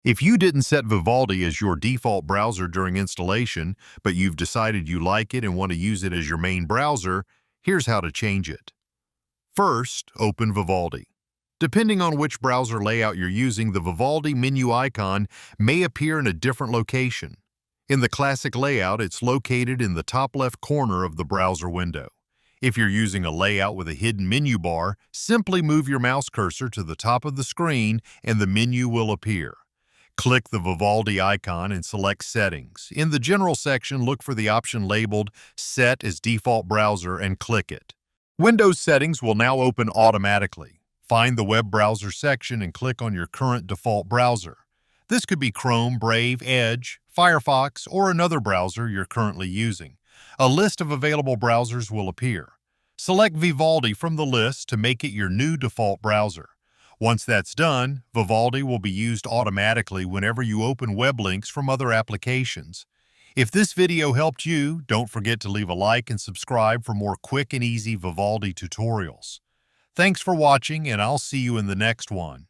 If you didn't set Vivaldi as your default browser during installation, but you've decided you like it and want to use it as your main browser, here's how to change it. First, open Vivaldi. Depending on which browser layout you're using, the Vivaldi menu icon may appear in a different location. In the classic layout, it's located in the top left corner of the browser window. If you're using a layout with a hidden menu bar, simply move your mouse cursor to the top of the screen and the menu will appear. Click the Vivaldi icon and select Settings. In the General section, look for the option labeled Set as Default Browser and click it. Windows settings will now open automatically. Find the web browser section and click on your current default browser. This could be Chrome, Brave, Edge, Firefox, or another browser you're currently using. A list of available browsers will appear. Select Vivaldi from the list to make it your new default browser. Once that's done, Vivaldi will be used automatically whenever you open web links from other applications. If this video helped you, don't forget to leave a like and subscribe for more quick and easy Vivaldi tutorials. Thanks for watching, and I'll see you in the next one.